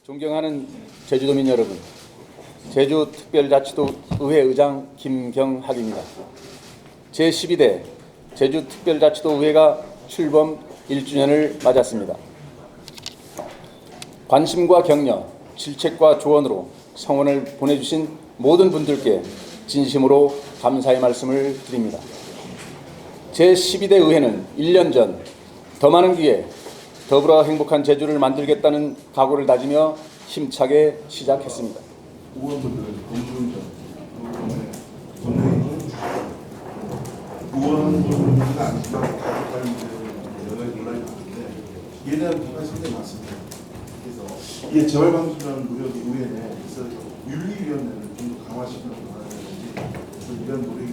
존경하는 제주도민 여러분, 제주특별자치도 의회 의장 김경학입니다. 제12대 제주특별자치도 의회가 출범 1주년을 맞았습니다. 관심과 격려, 질책과 조언으로 성원을 보내주신 모든 분들께 진심으로 감사의 말씀을 드립니다. 제12대 의회는 1년 전 더 많은 기회, 더불어 행복한 제주를 만들겠다는 각오를 다지며 힘차게 시작했습니다. 의원분들은 의원분들은 아니지만 가족과의 여러 논란이 많은데 이에 대한 비판이 상당히 많습니다. 그래서 이게 재활방지라는 노력이 의회 내에서 윤리위원회를 좀 더 강화시키는 거라든지 그래서 이런 노력이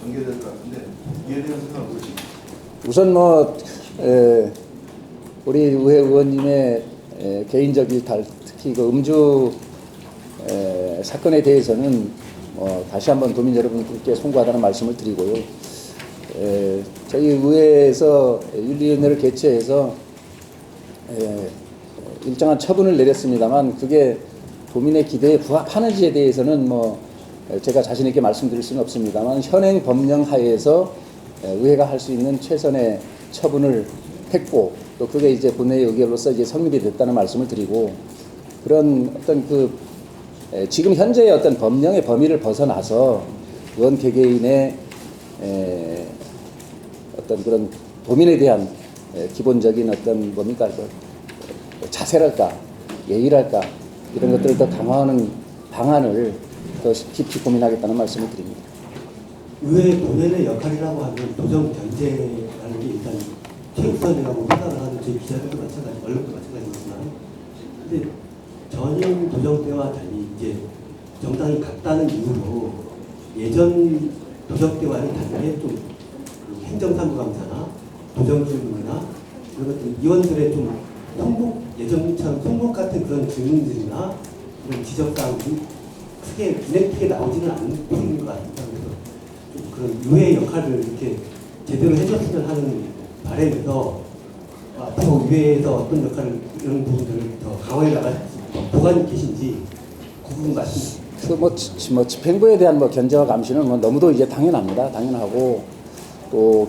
전개될 것 같은데 이에 대한 생각은 무엇입니까? 우선 우리 의회 의원님의 개인적인 특히 그 음주 사건에 대해서는 다시 한번 도민 여러분들께 송구하다는 말씀을 드리고요. 저희 의회에서 윤리위원회를 개최해서 일정한 처분을 내렸습니다만 그게 도민의 기대에 부합하는지에 대해서는 제가 자신 있게 말씀드릴 수는 없습니다만 현행 법령 하에서 의회가 할 수 있는 최선의 처분을 했고 또 그게 이제 본회의 의결로서 이제 성립이 됐다는 말씀을 드리고 그런 어떤 지금 현재의 어떤 법령의 범위를 벗어나서 의원 개개인의 어떤 그런 도민에 대한 기본적인 어떤 자세랄까 예의랄까 이런 것들을 더 강화하는 방안을 더 깊이 고민하겠다는 말씀을 드립니다. 의회 본연의 역할이라고 하면 도정 견제라는 게 일단 최우선이라고 생각을 하는 저희 기자들도 마찬가지, 언론도 마찬가지지만, 근데 전임 도정 때와 달리 이제 정당이 같다는 이유로 예전 도정 때와는 다르게 좀 행정사무감사나 도정질문이나 그런 것들 의원들의 좀 통복, 예전처럼 통복 같은 그런 질문들이나 그런 지적사항이 크게 눈에 띄게 나오지는 않는 편인 것 같습니다. 그런 의회의 역할을 이렇게 제대로 해줬으면 하는 바람에서 앞으로 의회에서 어떤 역할을 이런 부분들을 더 강화해 나갈 보관이 계신지 그 부분 말씀드립니다. 집행부에 대한 견제와 감시는 너무도 이제 당연합니다. 당연하고 또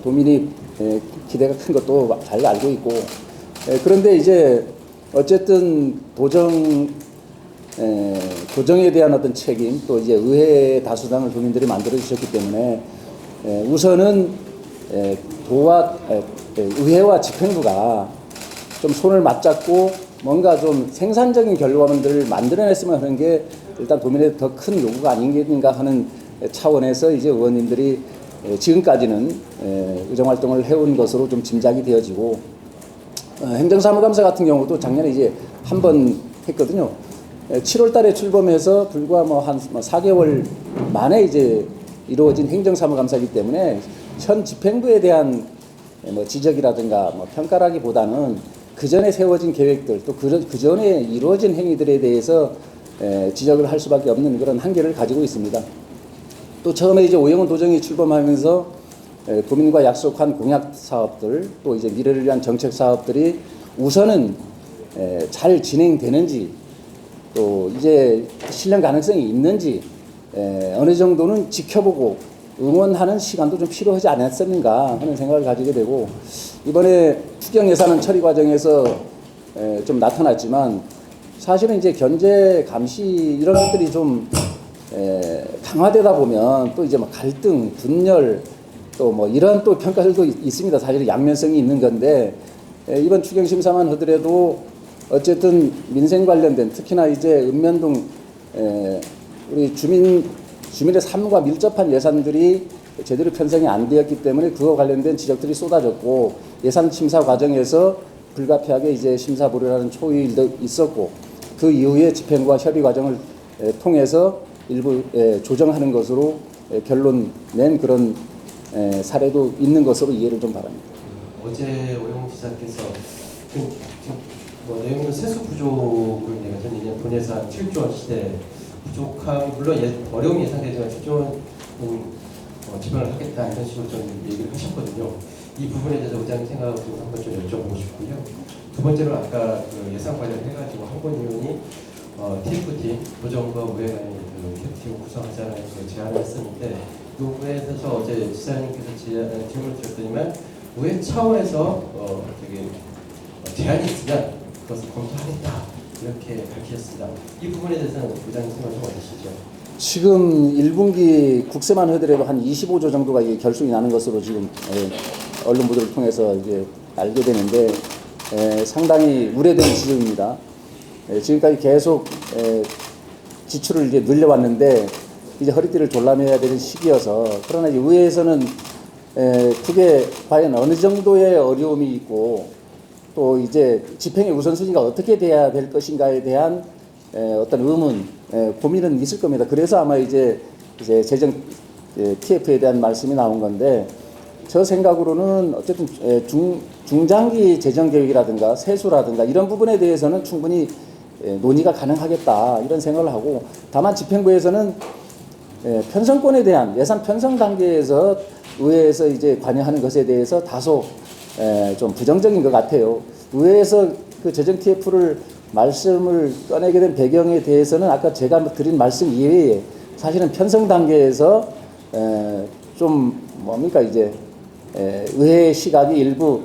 도민이 기대가 큰 것도 잘 알고 있고 그런데 이제 어쨌든 도정에 대한 어떤 책임 또 이제 의회 다수당을 국민들이 만들어 주셨기 때문에 우선은 의회와 집행부가 좀 손을 맞잡고 뭔가 좀 생산적인 결과물들을 만들어냈으면 하는 게 일단 도민의 더 큰 요구가 아닌가 하는 차원에서 이제 의원님들이 지금까지는 의정활동을 해온 것으로 좀 짐작이 되어지고 행정사무감사 같은 경우도 작년에 이제 한 번 했거든요. 7월 달에 출범해서 불과 한 4개월 만에 이제 이루어진 행정사무감사이기 때문에 현 집행부에 대한 지적이라든가 평가라기보다는 그 전에 세워진 계획들 또 그 전에 이루어진 행위들에 대해서 지적을 할 수밖에 없는 그런 한계를 가지고 있습니다. 또 처음에 이제 오영훈 도정이 출범하면서 도민과 약속한 공약 사업들 또 이제 미래를 위한 정책 사업들이 우선은 잘 진행되는지 또 이제 실현 가능성이 있는지 어느 정도는 지켜보고 응원하는 시간도 좀 필요하지 않았었는가 하는 생각을 가지게 되고 이번에 추경 예산안 처리 과정에서 좀 나타났지만 사실은 이제 견제 감시 이런 것들이 좀 강화되다 보면 또 이제 갈등, 분열 또 이런 또 평가들도 있습니다. 사실은 양면성이 있는 건데 이번 추경 심사만 하더라도 어쨌든 민생 관련된 특히나 이제 읍면동 우리 주민의 삶과 밀접한 예산들이 제대로 편성이 안 되었기 때문에 그와 관련된 지적들이 쏟아졌고 예산 심사 과정에서 불가피하게 이제 심사 보류라는 초의도 있었고 그 이후에 집행부와 협의 과정을 통해서 일부 조정하는 것으로 결론 낸 그런 사례도 있는 것으로 이해를 좀 바랍니다. 어제 오영훈 기자께서 내용은 세수 부족을 내가 전 이제 본예산 7조 원 시대 부족함 물론 어려움이 예상되지만 7조 원은 집행을 하겠다 이런 식으로 좀 얘기를 하셨거든요. 이 부분에 대해서 의장님 생각을 좀 한번 좀 여쭤보고 싶고요. 두 번째로 아까 그 예산 관련해가지고 한권 의원이 TFT 도정과 우회 간의 그 TF팀을 구성하자는 그 제안을 했었는데 이 부분에 대해서 어제 지사님께서 질문을 드렸더니만 우회 차원에서 제안이 있으면 그것을 검토하겠다 이렇게 밝히셨습니다. 이 부분에 대해서는 부장님 생각 좀 어떠시죠? 지금 1분기 국세만 하더라도 한 25조 정도가 이게 결손이 나는 것으로 지금 언론 보도를 통해서 이제 알게 되는데 상당히 우려되는 지점입니다. 지금까지 계속 지출을 이제 늘려왔는데 이제 허리띠를 졸라매야 되는 시기여서 그러나 이제 의회에서는 그게 과연 어느 정도의 어려움이 있고 또 이제 집행의 우선순위가 어떻게 돼야 될 것인가에 대한 어떤 의문, 고민은 있을 겁니다. 그래서 아마 이제 재정 TF에 대한 말씀이 나온 건데 저 생각으로는 어쨌든 중장기 재정 계획이라든가 세수라든가 이런 부분에 대해서는 충분히 논의가 가능하겠다 이런 생각을 하고 다만 집행부에서는 편성권에 대한 예산 편성 단계에서 의회에서 이제 관여하는 것에 대해서 다소 좀 부정적인 것 같아요. 의회에서 그 재정 TF를 말씀을 꺼내게 된 배경에 대해서는 아까 제가 드린 말씀 이외에 사실은 편성 단계에서 좀 뭡니까 이제 의회 시각이 일부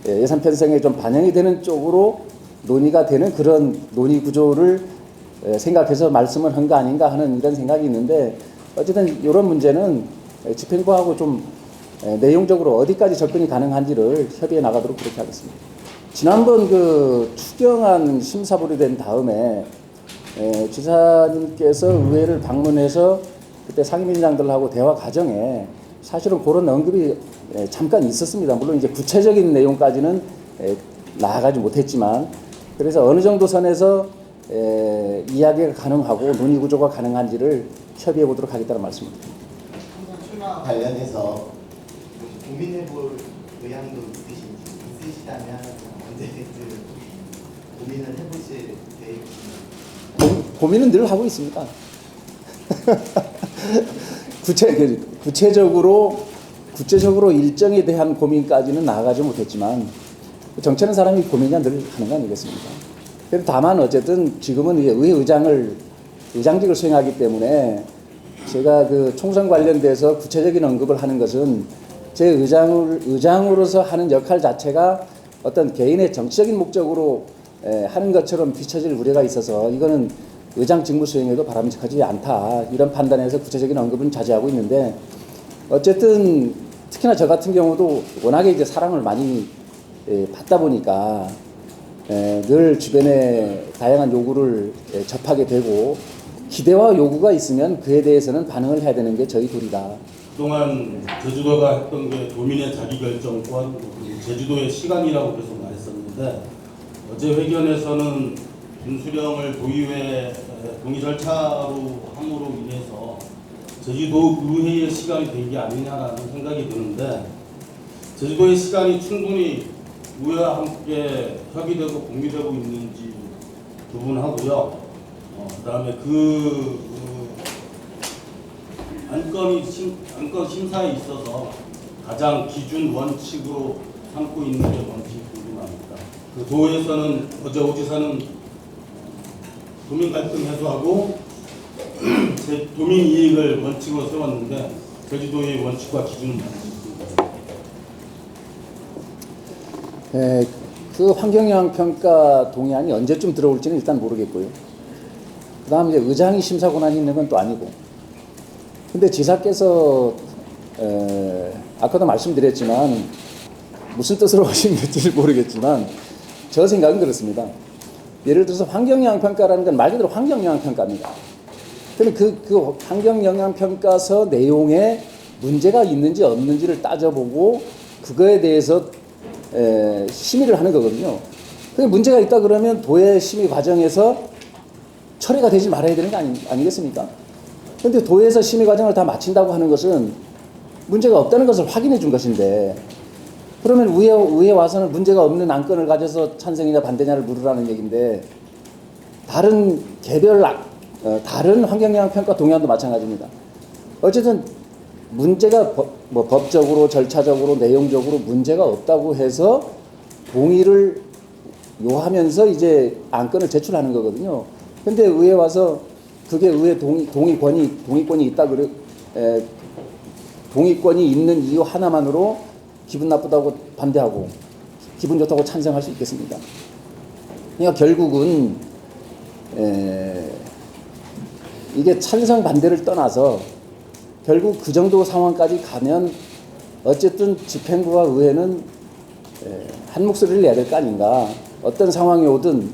예산 편성에 좀 반영이 되는 쪽으로 논의가 되는 그런 논의 구조를 생각해서 말씀을 한 거 아닌가 하는 이런 생각이 있는데 어쨌든 이런 문제는 집행부하고 좀 내용적으로 어디까지 접근이 가능한지를 협의해 나가도록 그렇게 하겠습니다. 지난번 그 추경안 심사 보류된 다음에 지사님께서 의회를 방문해서 그때 상임위원장들하고 대화 과정에 사실은 그런 언급이 잠깐 있었습니다. 물론 이제 구체적인 내용까지는 나아가지 못했지만 그래서 어느 정도 선에서 이야기가 가능하고 논의 구조가 가능한지를 협의해 보도록 하겠다는 말씀입니다. 출마 관련해서 고민해볼 의향도 있으시다면 언제든 고민을 해보실 계획이신가요? 고민은 늘 하고 있습니다. 구체적으로 일정에 대한 고민까지는 나아가지 못했지만 정치하는 사람이 고민이 늘 하는 거 아니겠습니까? 다만 어쨌든 지금은 의장직을 수행하기 때문에 제가 그 총선 관련돼서 구체적인 언급을 하는 것은 제 의장으로서 하는 역할 자체가 어떤 개인의 정치적인 목적으로 하는 것처럼 비춰질 우려가 있어서 이거는 의장 직무 수행에도 바람직하지 않다 이런 판단에서 구체적인 언급은 자제하고 있는데 어쨌든 특히나 저 같은 경우도 워낙에 이제 사랑을 많이 받다 보니까 늘 주변의 다양한 요구를 접하게 되고 기대와 요구가 있으면 그에 대해서는 반응을 해야 되는 게 저희 둘이다. 그동안 제주도가 했던 게 도민의 자기결정권, 제주도의 시간이라고 계속 말했었는데 어제 회견에서는 분수령을 도의회 동의 절차로 함으로 인해서 제주도 의회의 시간이 된 게 아니냐라는 생각이 드는데 제주도의 시간이 충분히 의회와 함께 협의되고 공유되고 있는지 부분하고요. 그다음에 안건 심사에 있어서 가장 기준 원칙으로 삼고 있는 게 뭔지 궁금합니다. 그 도에서는 어제 오지사는 도민 갈등 해소하고 도민 이익을 원칙으로 세웠는데 제주도의 원칙과 기준은 뭔지. 그 환경영향평가 동의안이 언제쯤 들어올지는 일단 모르겠고요. 그 다음 이제 의장이 심사 권한이 있는 건 또 아니고. 근데 지사께서, 아까도 말씀드렸지만, 무슨 뜻으로 하신 건지 모르겠지만, 저 생각은 그렇습니다. 예를 들어서 환경영향평가라는 건 말 그대로 환경영향평가입니다. 근데 그 환경영향평가서 내용에 문제가 있는지 없는지를 따져보고, 그거에 대해서 심의를 하는 거거든요. 그게 문제가 있다 그러면 도의 심의 과정에서 처리가 되지 말아야 되는 거 아니겠습니까? 그런데 도에서 심의 과정을 다 마친다고 하는 것은 문제가 없다는 것을 확인해 준 것인데 그러면 의회에 와서는 문제가 없는 안건을 가져서 찬성이냐 반대냐를 물으라는 얘기인데 다른 다른 환경영향평가 동의안도 마찬가지입니다. 어쨌든 문제가 법적으로 절차적으로 내용적으로 문제가 없다고 해서 동의를 요하면서 이제 안건을 제출하는 거거든요. 근데 의회 와서 그게 의회 동의권이 있다 그래 동의권이 있는 이유 하나만으로 기분 나쁘다고 반대하고 기분 좋다고 찬성할 수 있겠습니다. 그러니까 결국은 이게 찬성 반대를 떠나서 결국 그 정도 상황까지 가면 어쨌든 집행부와 의회는 한 목소리를 내야 될 거 아닌가. 어떤 상황이 오든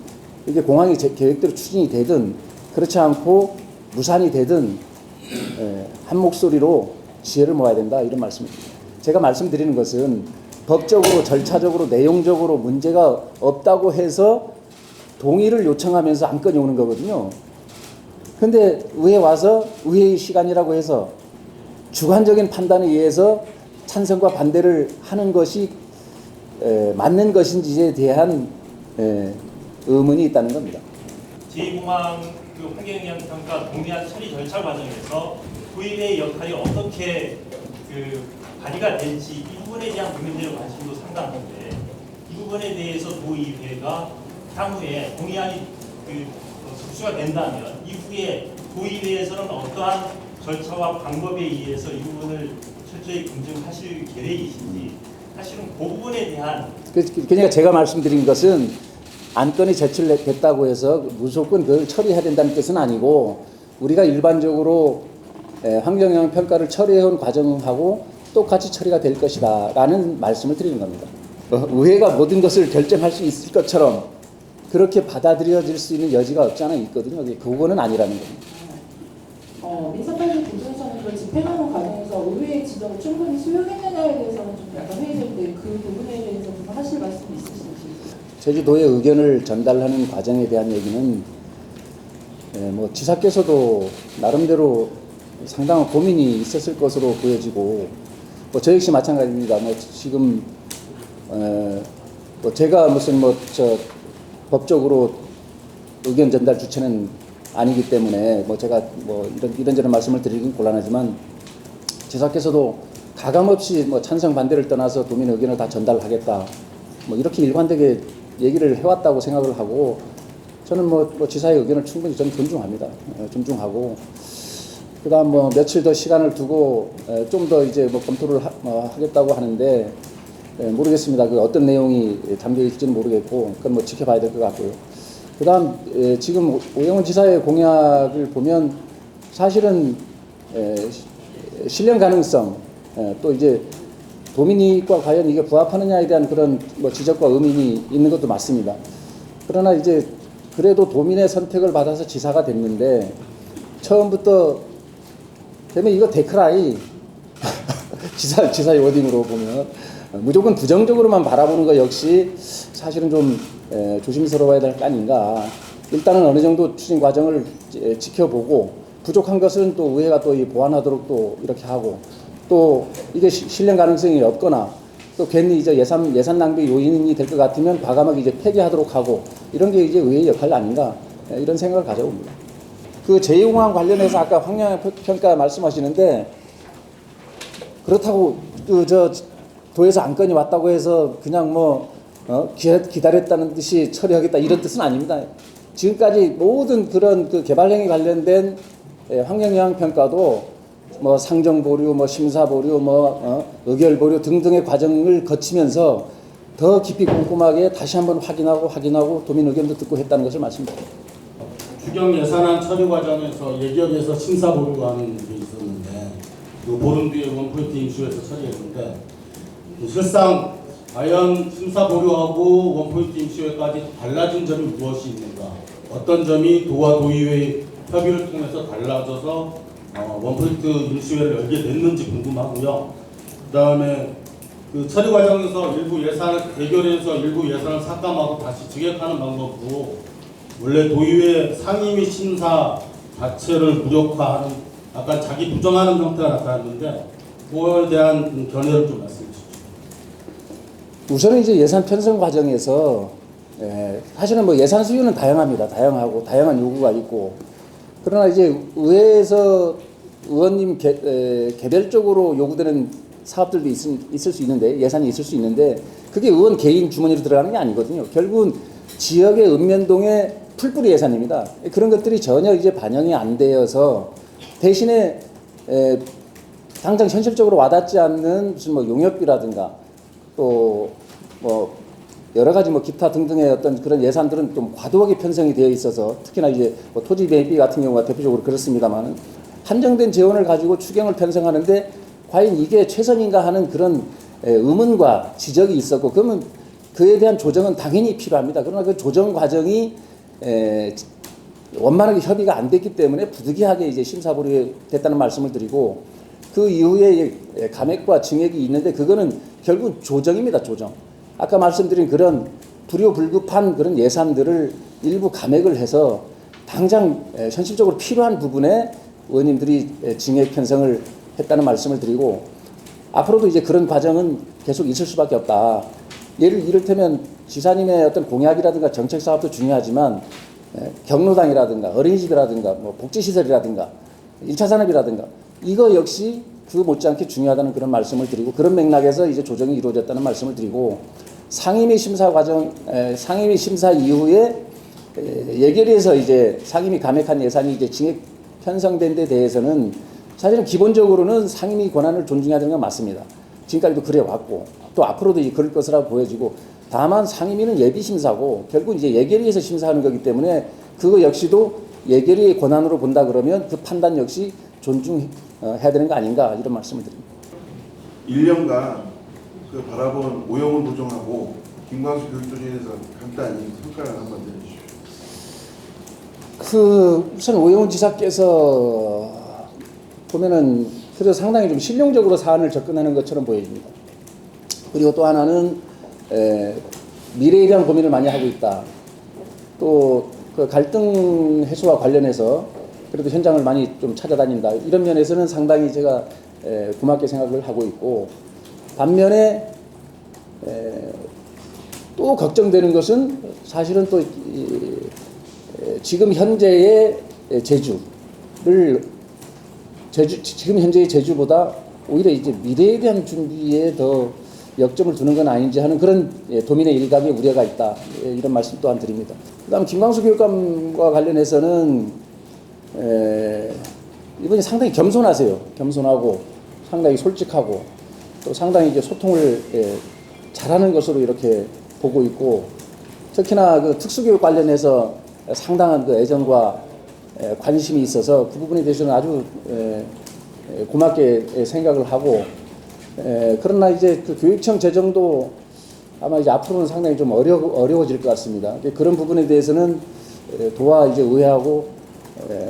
이게 공항이 계획대로 추진이 되든 그렇지 않고 무산이 되든 한 목소리로 지혜를 모아야 된다 이런 말씀입니다. 제가 말씀드리는 것은 법적으로 절차적으로 내용적으로 문제가 없다고 해서 동의를 요청하면서 안건이 오는 거거든요. 근데 의회 와서 의회의 시간이라고 해서 주관적인 판단에 의해서 찬성과 반대를 하는 것이 맞는 것인지에 대한 의문이 있다는 겁니다. 제2공항 그 환경영향평가 동의안 처리 절차 과정에서 도의회의 역할이 어떻게 그 발휘가 될지 이 부분에 대한 국민들의 관심도 상당한데 이 부분에 대해서 도의회가 향후에 동의안이 접수가 된다면 이후에 도의회에서는 어떠한 절차와 방법에 의해서 이 부분을 철저히 검증하실 계획이신지 사실은 그 부분에 대한 그러니까 제가 말씀드린 것은 안건이 제출됐다고 해서 무조건 그걸 처리해야 된다는 뜻은 아니고 우리가 일반적으로 환경영향 평가를 처리해온 과정하고 똑같이 처리가 될 것이다 라는 말씀을 드리는 겁니다. 의회가 모든 것을 결정할 수 있을 것처럼 그렇게 받아들여질 수 있는 여지가 없지 않아 있거든요. 그거는 아니라는 겁니다. 민사판례 공정성을 집행하는 과정에서 의회의 지적을 충분히 수용했느냐에 대해서는 좀 약간 회의될 때 그 부분에 대해서 좀 하실 말씀이 있으신지. 제주도의 의견을 전달하는 과정에 대한 얘기는 뭐 지사께서도 나름대로 상당한 고민이 있었을 것으로 보여지고 뭐 저 역시 마찬가지입니다. 뭐 지금 뭐 제가 무슨 법적으로 의견 전달 주체는 아니기 때문에 뭐 제가 뭐 이런저런 말씀을 드리긴 곤란하지만 지사께서도 가감없이 뭐 찬성 반대를 떠나서 도민 의견을 다 전달하겠다 뭐 이렇게 일관되게 얘기를 해왔다고 생각을 하고 저는 뭐 지사의 의견을 충분히 저는 존중합니다. 존중하고 그다음 뭐 며칠 더 시간을 두고 좀 더 이제 뭐 검토를 하겠다고 하는데 모르겠습니다. 그 어떤 내용이 담겨 있을지는 모르겠고 그건 뭐 지켜봐야 될 것 같고요. 그다음 지금 오영훈 지사의 공약을 보면 사실은 실현 가능성 또 이제 도민이익과 과연 이게 부합하느냐에 대한 그런 뭐 지적과 의문이 있는 것도 맞습니다. 그러나 이제 그래도 도민의 선택을 받아서 지사가 됐는데 처음부터 되면 이거 데크라이 지사의 워딩으로 보면 무조건 부정적으로만 바라보는 것 역시 사실은 좀 조심스러워야 될 거 아닌가. 일단은 어느 정도 추진 과정을 지켜보고 부족한 것은 또 의회가 또 보완하도록 또 이렇게 하고 또 이게 실현 가능성이 없거나 또 괜히 이제 예산 낭비 요인이 될 것 같으면 과감하게 이제 폐기하도록 하고 이런 게 이제 의회의 역할 아닌가 이런 생각을 가져봅니다. 그 제2공항 관련해서 아까 환경평가 말씀하시는데 그렇다고 도에서 안건이 왔다고 해서 그냥 기다렸다는 듯이 처리하겠다 이런 뜻은 아닙니다. 지금까지 모든 그런 그 개발행위 관련된 환경영향 평가도 뭐 상정 보류, 뭐 심사 보류, 의결 보류 등등의 과정을 거치면서 더 깊이 꼼꼼하게 다시 한번 확인하고 도민 의견도 듣고 했다는 것을 말씀드립니다. 추경 예산안 처리 과정에서 예결에서 심사 보류하는 게 있었는데 그 보름 뒤에 원포인트 인수에서 처리했는데 실상 과연 심사 보류하고 원포인트 인수에까지 달라진 점이 무엇이 있는가? 어떤 점이 도와 도의회 협의를 통해서 달라져서 원포인트 인수회를 열게 됐는지 궁금하고요. 그다음에 그 처리 과정에서 일부 예산을 대결해서 일부 예산을 삭감하고 다시 증액하는 방법도 원래 도의회 상임 및 심사 자체를 무력화하는 약간 자기 부정하는 형태가 나타났는데 그거에 대한 견해를 좀 말씀해 주십시오. 우선은 이제 예산 편성 과정에서 사실은 뭐 예산 수요는 다양합니다. 다양하고 다양한 요구가 있고 그러나 이제 의회에서 의원님 개별적으로 요구되는 사업들도 있을 수 있는데 예산이 있을 수 있는데 그게 의원 개인 주머니로 들어가는 게 아니거든요. 결국은 지역의 읍면동의 풀뿌리 예산입니다. 그런 것들이 전혀 이제 반영이 안 되어서 대신에 당장 현실적으로 와닿지 않는 무슨 뭐 용역비라든가 또 뭐 여러 가지 뭐 기타 등등의 어떤 그런 예산들은 좀 과도하게 편성이 되어 있어서 특히나 이제 뭐 토지 매입비 같은 경우가 대표적으로 그렇습니다만 한정된 재원을 가지고 추경을 편성하는데 과연 이게 최선인가 하는 그런 의문과 지적이 있었고 그러면 그에 대한 조정은 당연히 필요합니다. 그러나 그 조정 과정이 원만하게 협의가 안 됐기 때문에 부득이하게 이제 심사보류 됐다는 말씀을 드리고 그 이후에 감액과 증액이 있는데 그거는 결국 조정입니다. 조정. 아까 말씀드린 그런 불효불급한 그런 예산들을 일부 감액을 해서 당장 현실적으로 필요한 부분에 의원님들이 증액 편성을 했다는 말씀을 드리고 앞으로도 이제 그런 과정은 계속 있을 수밖에 없다. 이를테면 지사님의 어떤 공약이라든가 정책 사업도 중요하지만 경로당이라든가 어린이집이라든가 뭐 복지시설이라든가 1차 산업이라든가 이거 역시 그 못지않게 중요하다는 그런 말씀을 드리고 그런 맥락에서 이제 조정이 이루어졌다는 말씀을 드리고 상임위 심사 과정, 상임위 심사 이후에 예결위에서 이제 상임위 감액한 예산이 이제 증액 편성된 데 대해서는 사실은 기본적으로는 상임위 권한을 존중해야 되는 건 맞습니다. 지금까지도 그래 왔고 또 앞으로도 그럴 것이라고 보여지고 다만 상임위는 예비 심사고 결국 이제 예결위에서 심사하는 거기 때문에 그거 역시도 예결위의 권한으로 본다 그러면 그 판단 역시 존중해야 되는 거 아닌가 이런 말씀을 드립니다. 1년간 그 바라본 오영훈 부총하고 김광수 교육조정에 대해서 간단히 평가를 한번 해주십시오. 그 우선 오영훈 지사께서 보면은 그래서 상당히 좀 실용적으로 사안을 접근하는 것처럼 보여집니다. 그리고 또 하나는 미래에 대한 고민을 많이 하고 있다. 또 그 갈등 해소와 관련해서 그래도 현장을 많이 좀 찾아다닌다. 이런 면에서는 상당히 제가 고맙게 생각을 하고 있고 반면에 또 걱정되는 것은 사실은 또 지금 현재의 지금 현재의 제주보다 오히려 이제 미래에 대한 준비에 더 역점을 두는 건 아닌지 하는 그런 도민의 일각의 우려가 있다. 이런 말씀 또한 드립니다. 그다음 김광수 교육감과 관련해서는 이분이 상당히 겸손하세요. 겸손하고 상당히 솔직하고 또 상당히 이제 소통을 잘하는 것으로 이렇게 보고 있고 특히나 그 특수교육 관련해서 상당한 그 애정과 관심이 있어서 그 부분에 대해서는 아주 고맙게 생각을 하고 그러나 이제 그 교육청 재정도 아마 이제 앞으로는 상당히 좀 어려워질 것 같습니다. 그런 부분에 대해서는 도와 이제 의회하고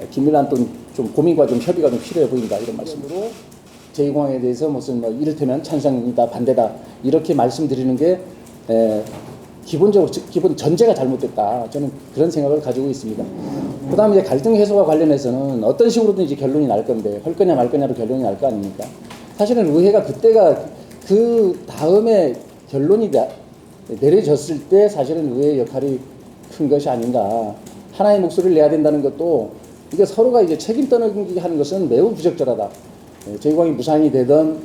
긴밀한 또 좀 고민과 좀 협의가 좀 필요해 보인다 이런 말씀으로 제2공항에 대해서 무슨 뭐 이를테면 찬성이다 반대다 이렇게 말씀드리는 게 기본적으로 기본 전제가 잘못됐다 저는 그런 생각을 가지고 있습니다. 그다음에 이제 갈등 해소와 관련해서는 어떤 식으로든 이제 결론이 날 건데 할 거냐 말 거냐로 결론이 날 거 아닙니까? 사실은 의회가 그때가 그 다음에 결론이 내려졌을 때 사실은 의회의 역할이 큰 것이 아닌가. 하나의 목소리를 내야 된다는 것도 이게 서로가 이제 책임 떠넘기기 하는 것은 매우 부적절하다. 제2공항이 무산이 되든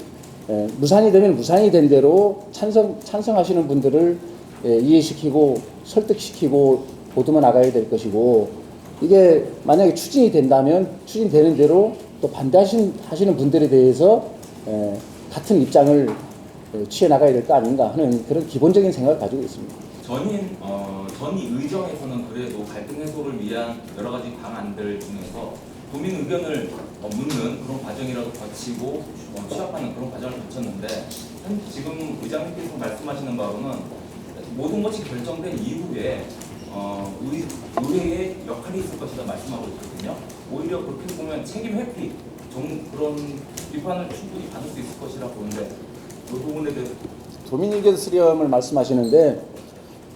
무산이 되면 무산이 된 대로 찬성하시는 분들을 이해시키고 설득시키고 보듬어 나가야 될 것이고 이게 만약에 추진이 된다면 추진되는 대로 또 반대하시는 분들에 대해서 같은 입장을 취해 나가야 될 거 아닌가 하는 그런 기본적인 생각을 가지고 있습니다. 전이 의정에서는 그래도 갈등 해소를 위한 여러 가지 방안들 중에서 도민 의견을 묻는 그런 과정이라도 거치고 취합하는 그런 과정을 거쳤는데 지금 의장님께서 말씀하시는 바로는 모든 것이 결정된 이후에 의회의 역할이 있을 것이다 말씀하고 있거든요. 오히려 그렇게 보면 책임 회피 그런 비판을 충분히 받을 수 있을 것이라 보는데 이 부분에 대해서 도민 의견 수렴을 말씀하시는데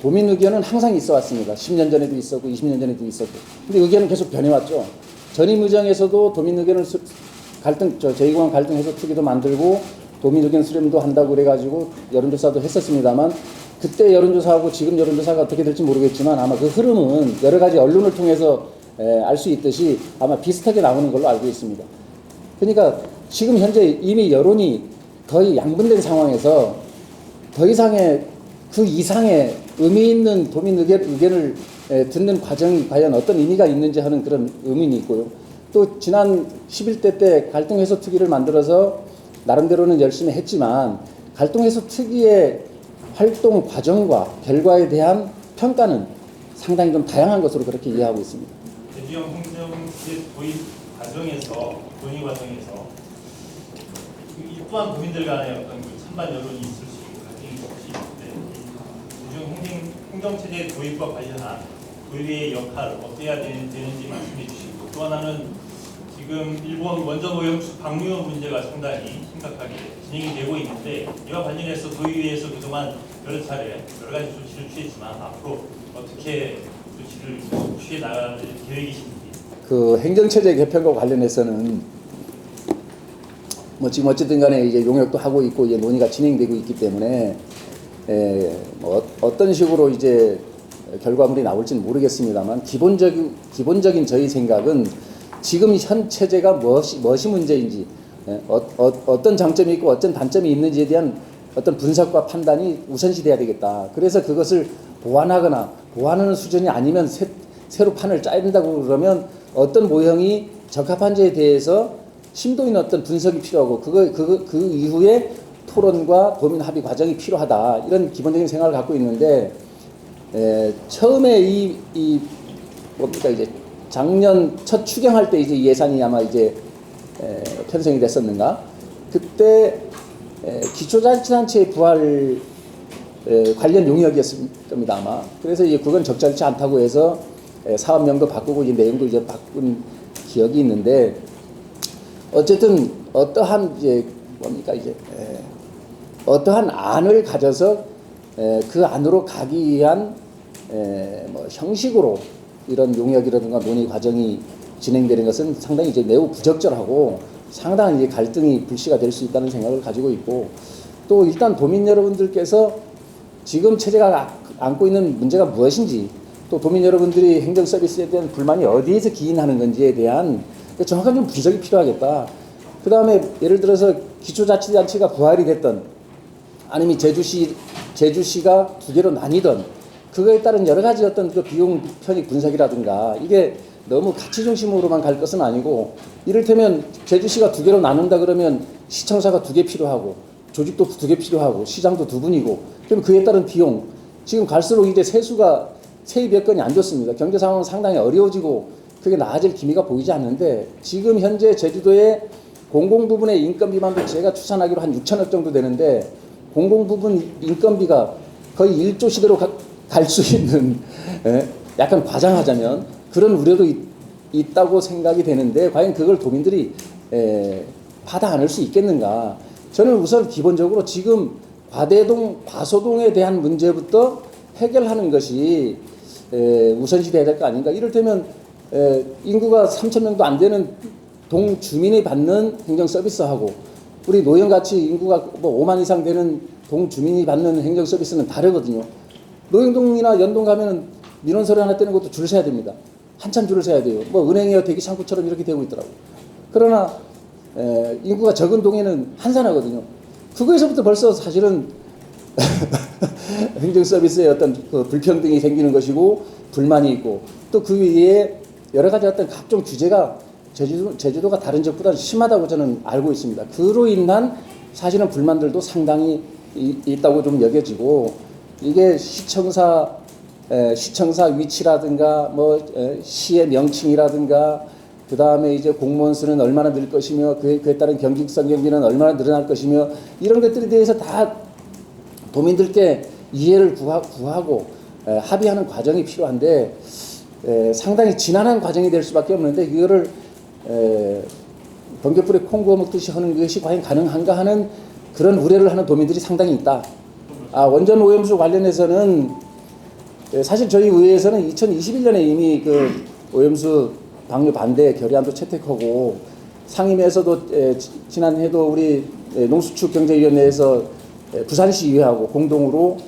도민 의견은 항상 있어 왔습니다. 10년 전에도 있었고 20년 전에도 있었고. 근데 의견은 계속 변해왔죠. 전임 의정에서도 도민 의견을 제2공항 갈등 해소 특위도 만들고 도민 의견 수렴도 한다고 그래가지고 여론조사도 했었습니다만 그때 여론조사하고 지금 여론조사가 어떻게 될지 모르겠지만 아마 그 흐름은 여러 가지 언론을 통해서 알 수 있듯이 아마 비슷하게 나오는 걸로 알고 있습니다. 그러니까 지금 현재 이미 여론이 거의 양분된 상황에서 더 이상의 그 이상의 의미 있는 도민 의견을 듣는 과정이 과연 어떤 의미가 있는지 하는 그런 의문이 있고요. 또 지난 11대 때 갈등 해소 특위를 만들어서 나름대로는 열심히 했지만 갈등 해소 특위의 활동 과정과 결과에 대한 평가는 상당히 좀 다양한 것으로 그렇게 이해하고 있습니다. 대지형 행정제 도입 과정에서 논의 과정에서 이 또한 국민들 간의 어떤 그 찬반 여론이 있을 수 있고 갈등이 있을 수 있는데 대지형 행정체제 도입과 관련한 의회의 역할 어때야 되는지 말씀해 주시고 또 하나는 지금 일본 원전 오염수 방류 문제가 상당히 심각하게 진행이 되고 있는데 이와 관련해서 도의회에서 그동안 여러 차례 여러 가지 조치를 취했지만 앞으로 어떻게 조치를 취해 나갈 계획이신지. 그 행정체제 개편과 관련해서는 뭐 지금 어쨌든 간에 이제 용역도 하고 있고 이제 논의가 진행되고 있기 때문에 뭐 어떤 식으로 이제 결과물이 나올지는 모르겠습니다만 기본적인 저희 생각은 지금 현 체제가 무엇이 문제인지 어떤 장점이 있고 어떤 단점이 있는지에 대한 어떤 분석과 판단이 우선시돼야 되겠다. 그래서 그것을 보완하는 수준이 아니면 새로 판을 짜야 된다고 그러면 어떤 모형이 적합한지에 대해서 심도 있는 어떤 분석이 필요하고 그 이후에 토론과 도민 합의 과정이 필요하다. 이런 기본적인 생각을 갖고 있는데 처음에 이 뭡니까 이제 작년 첫 추경할 때 이제 예산이 아마 이제 편성이 됐었는가? 그때 기초자치단체의 부활 관련 용역이었을 겁니다 아마. 그래서 이제 그건 적절치 않다고 해서 사업명도 바꾸고 이제 내용도 이제 바꾼 기억이 있는데 어쨌든 어떠한 이제 뭡니까 이제 어떠한 안을 가져서 그 안으로 가기 위한 뭐 형식으로 이런 용역이라든가 논의 과정이 진행되는 것은 상당히 이제 매우 부적절하고 상당한 이제 갈등이 불씨가 될 수 있다는 생각을 가지고 있고 또 일단 도민 여러분들께서 지금 체제가 안고 있는 문제가 무엇인지 또 도민 여러분들이 행정 서비스에 대한 불만이 어디에서 기인하는 건지에 대한 정확한 좀 분석이 필요하겠다. 그 다음에 예를 들어서 기초자치단체가 부활이 됐던 아니면 제주시가 두 개로 나뉘던 그거에 따른 여러 가지 어떤 그 비용 편익 분석이라든가 이게 너무 가치 중심으로만 갈 것은 아니고 이를테면 제주시가 두 개로 나눈다 그러면 시청사가 두 개 필요하고 조직도 두 개 필요하고 시장도 두 분이고 그럼 그에 따른 비용 지금 갈수록 이제 세입 여건이 안 좋습니다. 경제 상황은 상당히 어려워지고 그게 나아질 기미가 보이지 않는데 지금 현재 제주도의 공공부문의 인건비만도 제가 추산하기로 한 6천억 정도 되는데 공공부문 인건비가 거의 1조 시대로 갈 수 있는 약간 과장하자면 그런 우려도 있다고 생각이 되는데 과연 그걸 도민들이 받아 안을 수 있겠는가. 저는 우선 기본적으로 지금 과소동에 대한 문제부터 해결하는 것이 우선시 돼야 될 거 아닌가. 이를테면 인구가 3,000명도 안 되는 동 주민이 받는 행정 서비스하고 우리 노영같이 인구가 뭐 5만 이상 되는 동 주민이 받는 행정 서비스는 다르거든요. 노영동이나 연동 가면은 민원 서류 하나 떼는 것도 줄 서야 됩니다. 한참 줄을 서야 돼요. 뭐 은행이나 대기 창구처럼 이렇게 되고 있더라고요. 그러나 인구가 적은 동에는 한산하거든요. 그거에서부터 벌써 사실은 행정 서비스에 어떤 그 불평등이 생기는 것이고 불만이 있고 또 그 위에 여러 가지 어떤 각종 규제가 제주도가 다른 지역보다 심하다고 저는 알고 있습니다. 그로 인한 사실은 불만들도 상당히 있다고 좀 여겨지고 이게 시청사 위치라든가 뭐 시의 명칭이라든가 그 다음에 이제 공무원 수는 얼마나 늘 것이며 그에 따른 경직성 경비는 얼마나 늘어날 것이며 이런 것들에 대해서 다 도민들께 이해를 구하고 합의하는 과정이 필요한데 상당히 지난한 과정이 될 수밖에 없는데 이거를 번개불에 콩 구워 먹듯이 하는 것이 과연 가능한가 하는 그런 우려를 하는 도민들이 상당히 있다. 원전 오염수 관련해서는 사실 저희 의회에서는 2021년에 이미 그 오염수 방류 반대 결의안도 채택하고 상임위에서도 지난해도 우리 농수축경제위원회에서 부산시의회하고 공동으로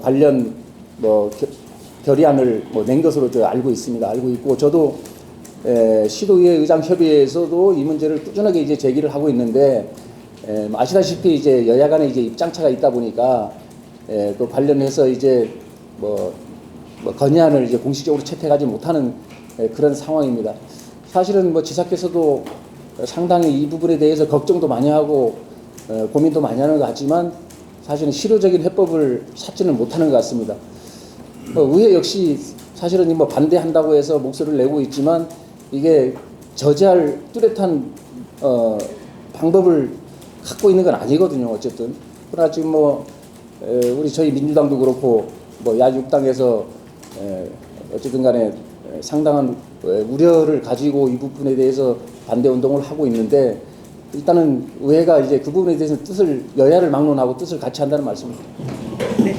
관련 뭐 결의안을 뭐 낸 것으로 저 알고 있습니다. 알고 있고 저도 시도의회 의장협의회에서도 이 문제를 꾸준하게 이제 제기를 하고 있는데 아시다시피 이제 여야 간에 이제 입장차가 있다 보니까 그 관련해서 이제 뭐 건의안을 이제 공식적으로 채택하지 못하는 그런 상황입니다. 사실은 뭐 지사께서도 상당히 이 부분에 대해서 걱정도 많이 하고 고민도 많이 하는 것 같지만 사실은 실효적인 해법을 찾지는 못하는 것 같습니다. 의회 역시 사실은 뭐 반대한다고 해서 목소리를 내고 있지만 이게 저지할 뚜렷한 방법을 갖고 있는 건 아니거든요. 어쨌든 그러나 지금 뭐 우리 저희 민주당도 그렇고 뭐 야육당에서 어쨌든 간에 상당한 우려를 가지고 이 부분에 대해서 반대 운동을 하고 있는데 일단은 의회가 이제 그 부분에 대해서 뜻을 여야를 막론하고 뜻을 같이 한다는 말씀입니다. 네.